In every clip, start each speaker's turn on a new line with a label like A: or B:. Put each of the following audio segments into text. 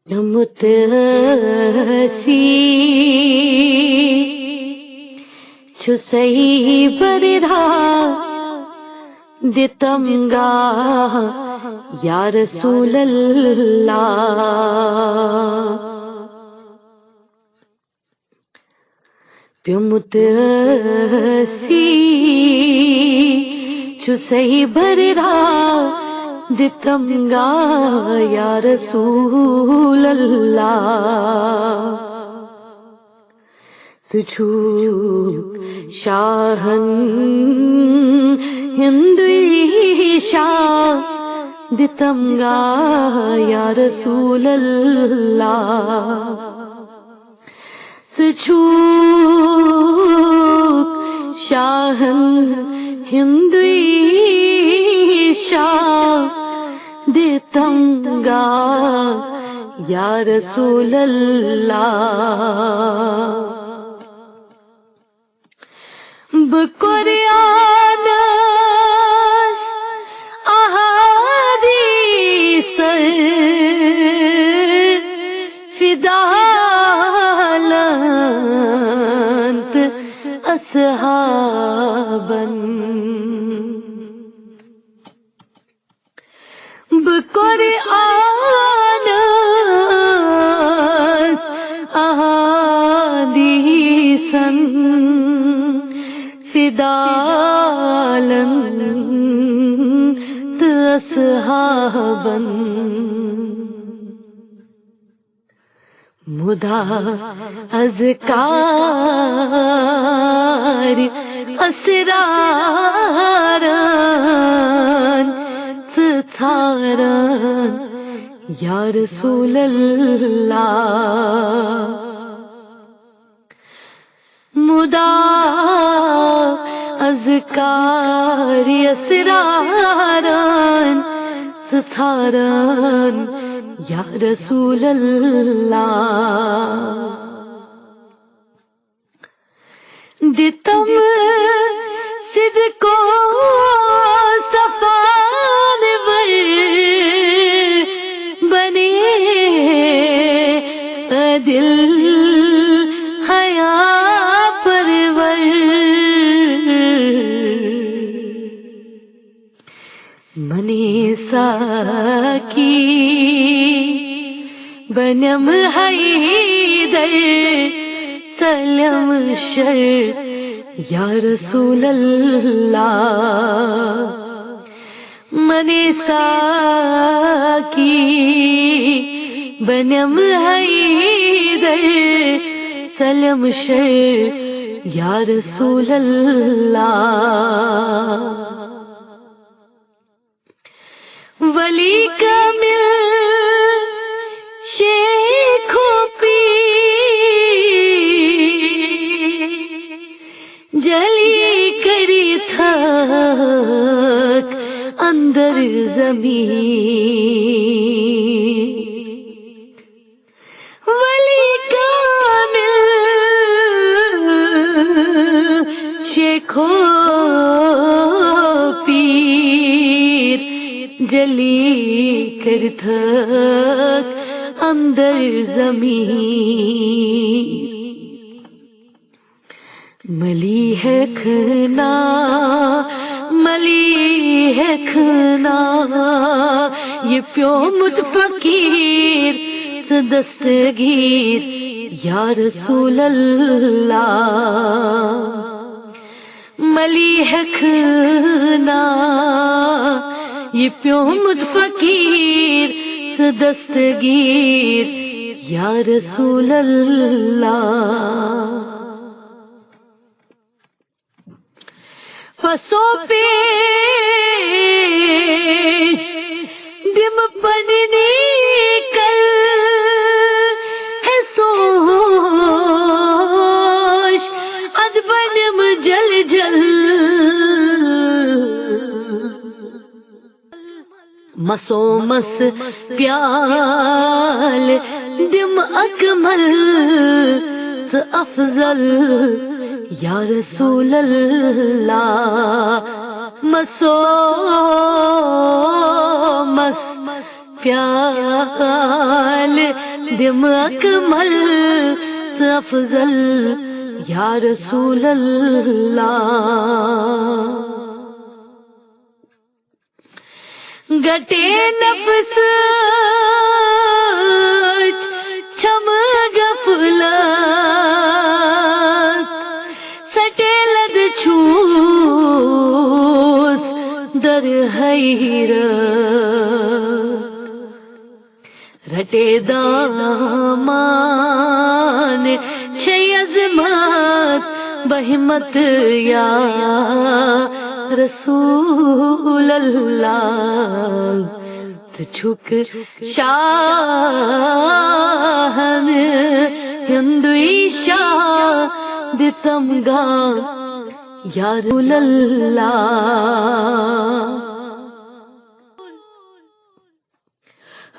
A: متسی چھ صحیح بردھا دتمگا یا رسول اللہ پیمتسی چھ صحیح بردھا دتمگا یا رسول اللہ تجھو شاہن ہندوی شاہ دتمگا یا رسول اللہ تجھو شاہن ہندوی شاہ دتمگا یا رسول اللہ بقرآن احادیث فدالنت اصحابن بقرآن احادیث فدالنت اصحابن مدا اذکار اسرارن ستارن یا رسول اللہ مدا اذکار اسرارن ستارن یا رسول اللہ دتم صدق و صفان ور بنے دل حیا پرور منی ساکی بنم حیدر سلم شر یا رسول اللہ منی ساکی بنم حیدر سلم شر یا رسول اللہ ولی کامل شیخو پیر جلی کری تھک اندر زمین ولی کامل شیخو پیر جلی کر تھک اندر زمین ملی ہے کھنا ملی ہے کھنا یہ پیو مجھ فقیر سے دستگیر یا رسول اللہ ملی ہے کھنا یہ پیو مجھ فقیر سے دستگیر یا رسول اللہ پسو پیش دم پننی کل ہے سوش ادبنم جل جل مسو مس پیال دم اکمل افضل یا رسول اللہ مسو مس پیال دم اکمل سے افضل یا رسول اللہ گٹے نفس چھم غفلت سٹے لد چھوس در حیرت رٹے دامان چھے عظمت بہمت یا رسول اللہ چھک شاہن ہندوی شاہ دتم گا یا رسول اللہ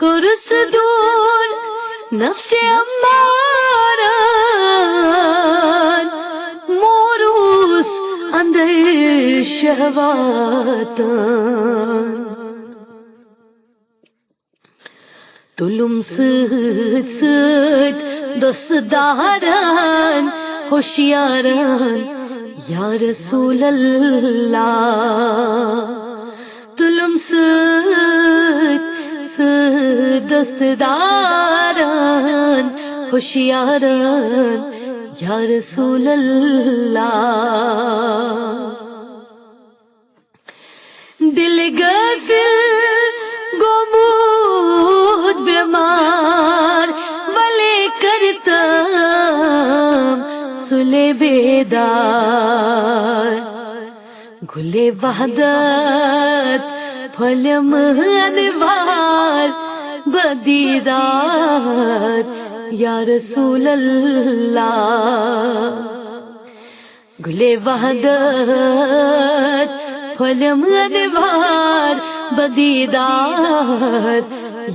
A: قرص دور نفس اماران موروس اندر شہواتان تلم سد سد دوست داران ہوشیاران یا رسول اللہ تلم سد سد دوست داران ہوشیاران یا رسول اللہ دل غافل گمود بیمار ولے کرتم سلے بیدار گلے وحدت پھلم انوار بدیدار یا رسول اللہ گلے وحدت پھلم انوار بدیدار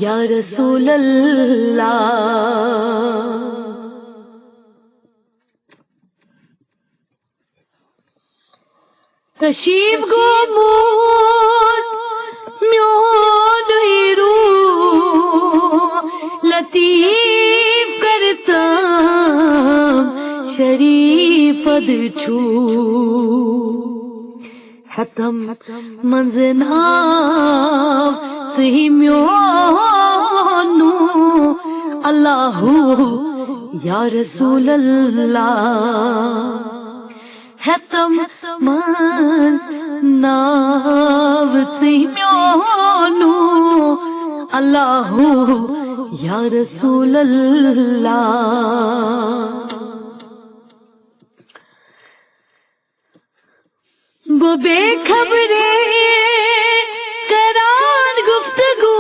A: یا رسول اللہ تشریف گمود میون رو لطیف کرتم شریف پد چھو حتم منزنام سہی میونو اللہ یا رسول اللہ حتم منزنام سہی میونو اللہ یا رسول اللہ وہ بے خبرے کران گفتگو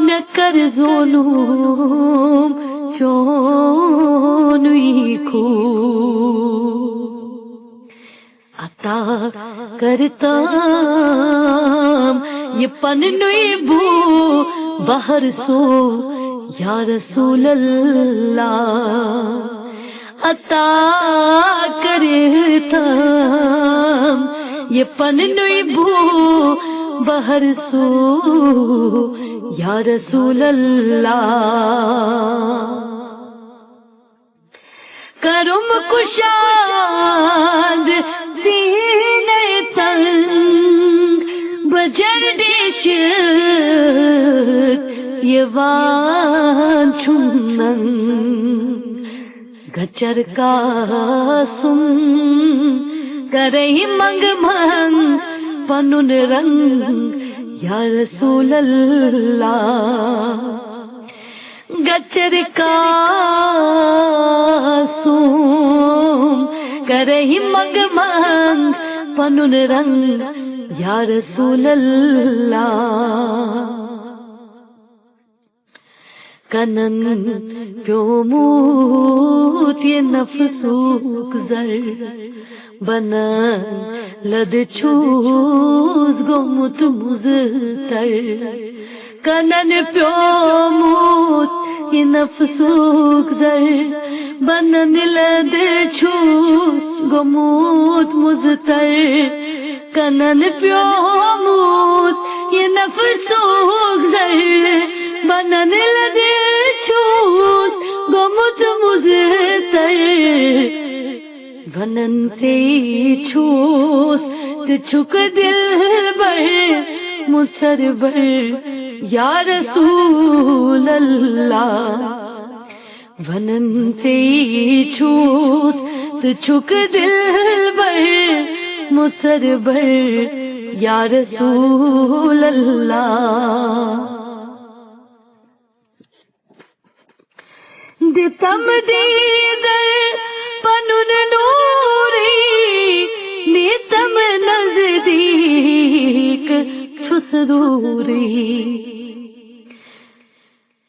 A: نہ کر زونوم چونوی کو عطا کرتام یہ پننوی بو بہر سو یا رسول اللہ عطا کرتم یہ پننوی بو بہر سو یا رسول اللہ کرم کشاد سینے تنگ بجر دیشت یہ وان چوننگ گچر کا سن کرہی منگ منگ پنن رنگ یا رسول اللہ گچر کا سن کرہی منگ منگ پنن رنگ یا رسول اللہ کنن پیوموت یہ نفسوک زر بنن لد چوز گمت مزتر کنن پیوموت یہ نفسوک زر بنن لد چوز گمت مزتر کنن پیوموت یہ نفسوک زر بنن گمت مزتر ونن سے چھوس چھک دل بر مجھر بر یا رسول اللہ ونن سے چھوس چھک دل بر مجھر بر یا رسول اللہ دتم دیدر پنن نوری نیتم نزدیک چھس دوری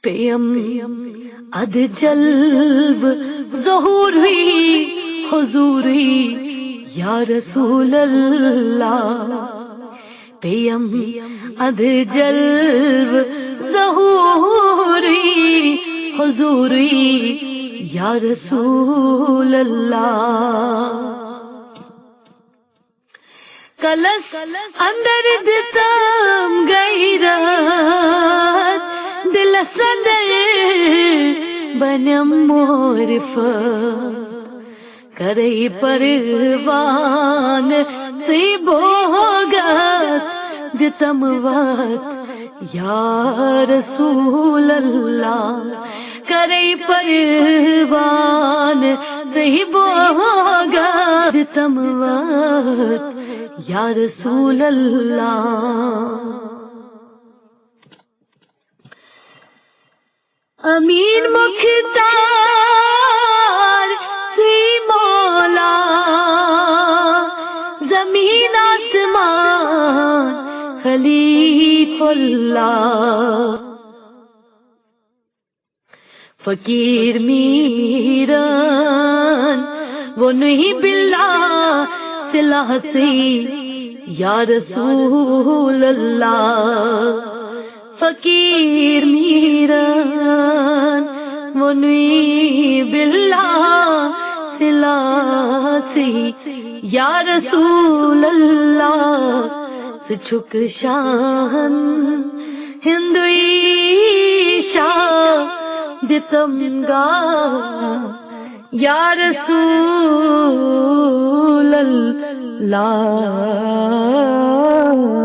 A: پیم اد جلب ظہوری حضوری یا رسول اللہ پیم اد جلب ظہوری حضوری یا رسول اللہ کلس اندر دتم غیرت دل صدر بنم معرفت کرئی پروان سے بوگت دتم وقت یا رسول اللہ کرئی پروان سے بوگت دتم وقت یا رسول اللہ امین مختار تھی مولا زمین آسمان خلیف اللہ فقیر میران وہ نہیں باللہ صلح سے یا رسول اللہ فقیر میران وہ نہیں باللہ صلح سے یا رسول اللہ سے چھک شان ہندوی شاہ دتم گا یا رسول اللہ